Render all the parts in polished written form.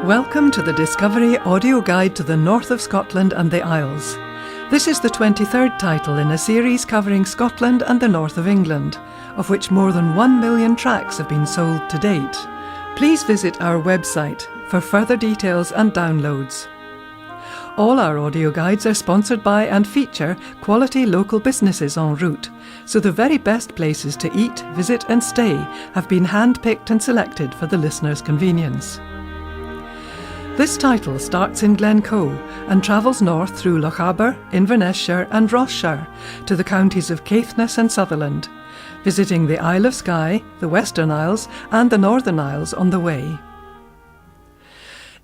Welcome to the Discovery audio guide to the north of Scotland and the Isles. This is the 23rd title in a series covering Scotland and the north of England, of which more than 1 million tracks have been sold to date. Please visit our website for further details and downloads. All our audio guides are sponsored by and feature quality local businesses en route, so the very best places to eat, visit and stay have been hand-picked and selected for the listener's convenience. This title starts in Glencoe and travels north through Lochaber, Inverness-shire and Ross-shire to the counties of Caithness and Sutherland, visiting the Isle of Skye, the Western Isles and the Northern Isles on the way.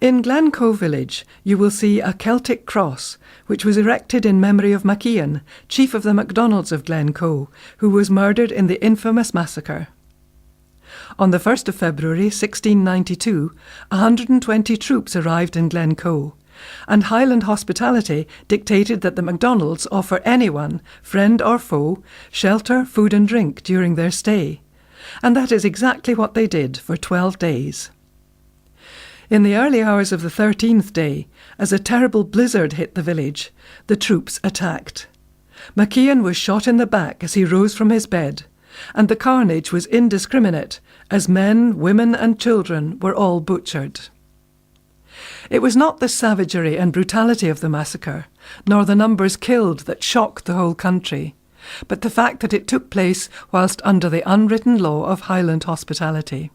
In Glencoe village you will see a Celtic cross which was erected in memory of Macian, chief of the MacDonalds of Glencoe, who was murdered in the infamous massacre. On the 1st of February 1692, 120 troops arrived in Glencoe, and Highland hospitality dictated that the MacDonalds offer anyone, friend or foe, shelter, food and drink during their stay, and that is exactly what they did for 12 days. In the early hours of the 13th day, as a terrible blizzard hit the village, the troops attacked. Macian was shot in the back as he rose from his bed, and the carnage was indiscriminate, as men, women and children were all butchered. It was not the savagery and brutality of the massacre, nor the numbers killed that shocked the whole country, but the fact that it took place whilst under the unwritten law of Highland hospitality.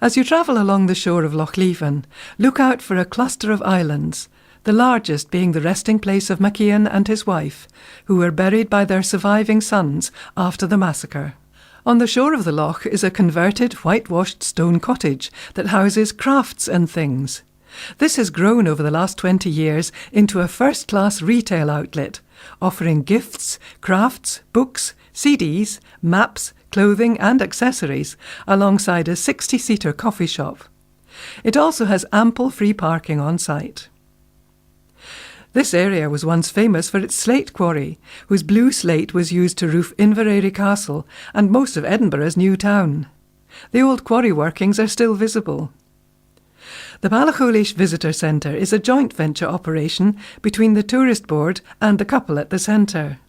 As you travel along the shore of Loch Leven, look out for a cluster of islands, the largest being the resting place of Macian and his wife, who were buried by their surviving sons after the massacre. On the shore of the loch is a converted, whitewashed stone cottage that houses crafts and things. This has grown over the last 20 years into a first-class retail outlet, offering gifts, crafts, books, CDs, maps, clothing and accessories, alongside a 60-seater coffee shop. It also has ample free parking on site. This area was once famous for its slate quarry, whose blue slate was used to roof Inverary Castle and most of Edinburgh's new town. The old quarry workings are still visible. The Ballachulish Visitor Centre is a joint venture operation between the Tourist Board and the couple at the centre.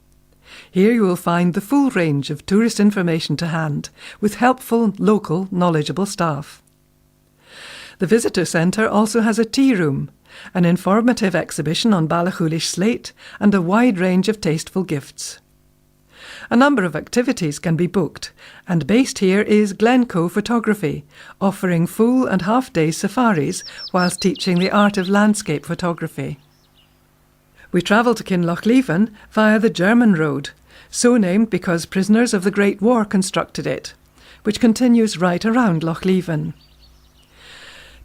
Here you will find the full range of tourist information to hand, with helpful, local, knowledgeable staff. The Visitor Centre also has a tea room, an informative exhibition on Ballachulish slate and a wide range of tasteful gifts. A number of activities can be booked, and based here is Glencoe Photography, offering full and half-day safaris whilst teaching the art of landscape photography. We travel to Kinlochleven via the German Road, so named because prisoners of the Great War constructed it, which continues right around Loch Leven.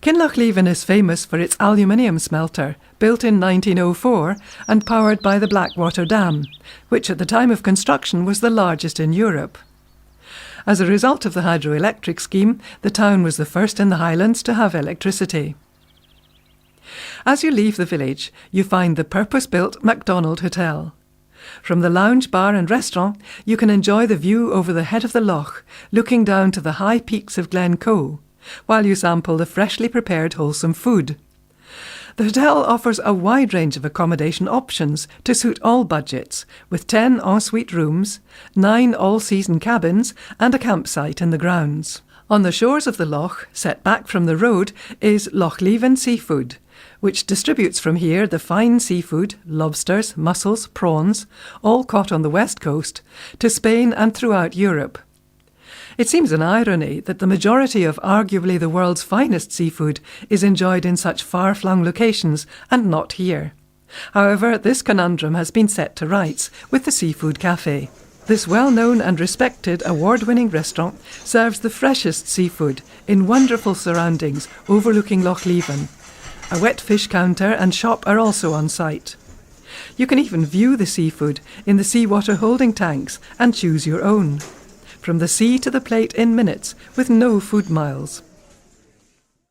Kinlochleven is famous for its aluminium smelter, built in 1904 and powered by the Blackwater Dam, which at the time of construction was the largest in Europe. As a result of the hydroelectric scheme, the town was the first in the Highlands to have electricity. As you leave the village, you find the purpose-built MacDonald Hotel. From the lounge, bar and restaurant, you can enjoy the view over the head of the loch, looking down to the high peaks of Glencoe, while you sample the freshly prepared wholesome food. The hotel offers a wide range of accommodation options to suit all budgets, with 10 ensuite rooms, 9 all-season cabins and a campsite in the grounds. On the shores of the loch, set back from the road, is Loch Leven Seafood, which distributes from here the fine seafood, lobsters, mussels, prawns, all caught on the west coast, to Spain and throughout Europe. It seems an irony that the majority of arguably the world's finest seafood is enjoyed in such far-flung locations and not here. However, this conundrum has been set to rights with the Seafood Cafe. This well-known and respected award-winning restaurant serves the freshest seafood in wonderful surroundings overlooking Loch Leven. A wet fish counter and shop are also on site. You can even view the seafood in the seawater holding tanks and choose your own. From the sea to the plate in minutes with no food miles.